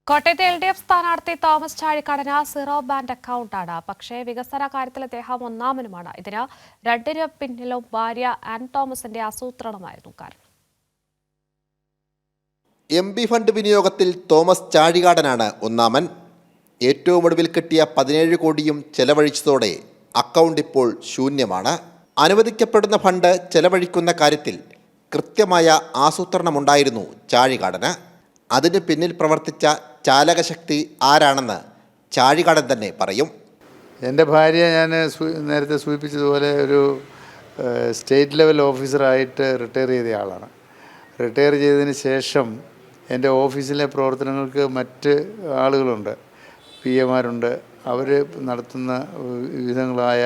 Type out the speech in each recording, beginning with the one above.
കോട്ടയത്തെ LDF സ്ഥാനാർത്ഥി Thomas ചാഴിക്കാടന് zero band അക്കൗണ്ടാണ്. പക്ഷേ വികസന കാര്യത്തിൽ അദ്ദേഹം ഒന്നാമനുമാണ്. ഇതിന് രണ്ടിന് പിന്നിലും ഭാര്യ ആൻ തോമസിന്റെ ആസൂത്രണമായിരുന്നു കാരണം. MP ഫണ്ട് വിനിയോഗത്തിൽ തോമസ് ചാഴികാടനാണ് ഒന്നാമൻ. ഏറ്റവും ഒടുവിൽ കിട്ടിയ 17 കോടിയും ചെലവഴിച്ചതോടെ അക്കൗണ്ട് ഇപ്പോൾ ശൂന്യമാണ്. അനുവദിക്കപ്പെടുന്ന ഫണ്ട് ചെലവഴിക്കുന്ന കാര്യത്തിൽ കൃത്യമായ ആസൂത്രണമുണ്ടായിരുന്നു ചാഴികാടന്. അതിന് പിന്നിൽ പ്രവർത്തിച്ച ചാലകശക്തി ആരാണെന്ന് ചാഴികാടൻ തന്നെ പറയും. എൻ്റെ ഭാര്യ ഞാൻ നേരത്തെ സൂചിപ്പിച്ചതുപോലെ ഒരു സ്റ്റേറ്റ് ലെവൽ ഓഫീസറായിട്ട് റിട്ടയർ ചെയ്ത ആളാണ്. റിട്ടയർ ചെയ്തതിന് ശേഷം എൻ്റെ ഓഫീസിലെ പ്രവർത്തനങ്ങൾക്ക് മറ്റ് ആളുകളുണ്ട്, PAമാരുണ്ട്. അവർ നടത്തുന്ന വിവിധങ്ങളായ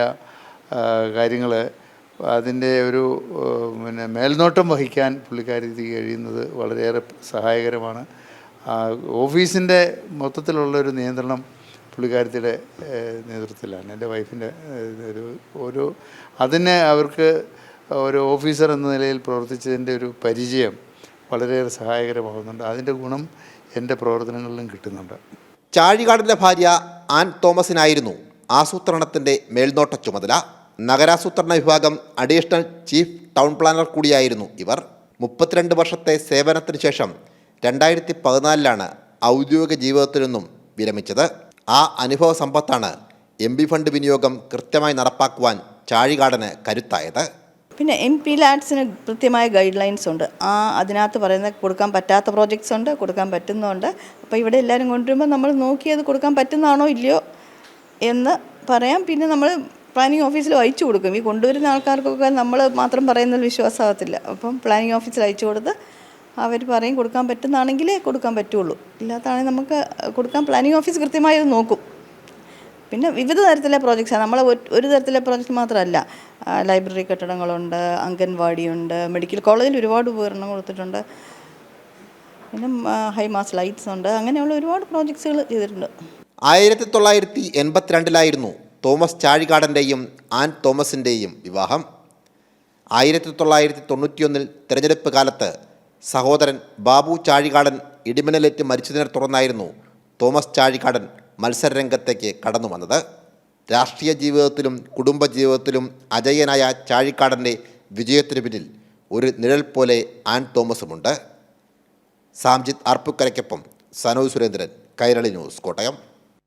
കാര്യങ്ങൾ അതിൻ്റെ ഒരു മേൽനോട്ടം വഹിക്കാൻ പുള്ളിക്കാരിക്ക് കഴിയുന്നത് വളരെയേറെ സഹായകരമാണ്. ഓഫീസിൻ്റെ മൊത്തത്തിലുള്ളൊരു നിയന്ത്രണം പുള്ളിക്കാരത്തിയുടെ നേതൃത്വത്തിലാണ്. എൻ്റെ വൈഫിൻ്റെ ഒരു അതിന് അവർക്ക് ഒരു ഓഫീസർ എന്ന നിലയിൽ പ്രവർത്തിച്ചതിൻ്റെ ഒരു പരിചയം വളരെയേറെ സഹായകരമാകുന്നുണ്ട്. അതിൻ്റെ ഗുണം എൻ്റെ പ്രവർത്തനങ്ങളിലും കിട്ടുന്നുണ്ട്. ചാഴികാടൻ്റെ ഭാര്യ ആൻ തോമസിനായിരുന്നു ആസൂത്രണത്തിൻ്റെ മേൽനോട്ട ചുമതല. നഗരാസൂത്രണ വിഭാഗം അഡീഷണൽ ചീഫ് ടൗൺ പ്ലാനർ കൂടിയായിരുന്നു ഇവർ. 32 വർഷത്തെ സേവനത്തിന് ശേഷം 2014 ഔദ്യോഗിക ജീവിതത്തിൽ നിന്നും വിരമിച്ചത്. ആ അനുഭവ സമ്പത്താണ് MP ഫണ്ട് വിനിയോഗം കൃത്യമായി നടപ്പാക്കുവാൻ ചാഴികാടന് കരുത്തായത്. പിന്നെ MP ലാഡ്സിന് കൃത്യമായ ഗൈഡ് ലൈൻസ് ഉണ്ട്. അതിനകത്ത് പറയുന്ന കൊടുക്കാൻ പറ്റാത്ത പ്രോജക്ട്സ് ഉണ്ട്, കൊടുക്കാൻ പറ്റുന്നുണ്ട്. അപ്പോൾ ഇവിടെ എല്ലാവരും കൊണ്ടുവരുമ്പോൾ നമ്മൾ നോക്കി അത് കൊടുക്കാൻ പറ്റുന്നതാണോ ഇല്ലയോ എന്ന് പറയാം. പിന്നെ നമ്മൾ പ്ലാനിങ് ഓഫീസിൽ അയച്ചു കൊടുക്കും. ഈ കൊണ്ടുവരുന്ന ആൾക്കാർക്കൊക്കെ നമ്മൾ മാത്രം പറയുന്നതിൽ വിശ്വാസമാകത്തില്ല. അപ്പം പ്ലാനിങ് ഓഫീസിൽ അയച്ചു കൊടുത്ത് അവർ പറയും കൊടുക്കാൻ പറ്റുന്നതാണെങ്കിലേ കൊടുക്കാൻ പറ്റുള്ളൂ, ഇല്ലാത്തതാണെങ്കിൽ നമുക്ക് കൊടുക്കാൻ പ്ലാനിങ് ഓഫീസ് കൃത്യമായി അത് നോക്കും. പിന്നെ വിവിധ തരത്തിലെ പ്രോജക്ട്സാണ്. നമ്മൾ ഒരു തരത്തിലെ പ്രോജക്റ്റ് മാത്രമല്ല, ലൈബ്രറി കെട്ടിടങ്ങളുണ്ട്, അംഗൻവാടിയുണ്ട്, മെഡിക്കൽ കോളേജിൽ ഒരുപാട് ഉപകരണങ്ങൾ കൊടുത്തിട്ടുണ്ട്, പിന്നെ ഹൈമാസ് ലൈറ്റ്സ് ഉണ്ട്. അങ്ങനെയുള്ള ഒരുപാട് പ്രോജക്ട്സുകൾ ചെയ്തിട്ടുണ്ട്. 1982 തോമസ് ചാഴികാടൻ്റെയും ആൻ തോമസിൻ്റെയും വിവാഹം. 1991 തിരഞ്ഞെടുപ്പ് കാലത്ത് സഹോദരൻ ബാബു ചാഴികാടൻ ഇടിമിന്നലേറ്റ് മരിച്ചതിനെ തുടർന്നായിരുന്നു തോമസ് ചാഴികാടൻ മത്സരരംഗത്തേക്ക് കടന്നു വന്നത്. രാഷ്ട്രീയ ജീവിതത്തിലും കുടുംബജീവിതത്തിലും അജയ്യനായ ചാഴികാടൻ്റെ വിജയത്തിനു പിന്നിൽ ഒരു നിഴൽ പോലെ ആൻ തോമസുമുണ്ട്. സാംജിത്ത് അർപ്പുക്കരയ്ക്കൊപ്പം സനോജ് സുരേന്ദ്രൻ, കൈരളി ന്യൂസ്, കോട്ടയം.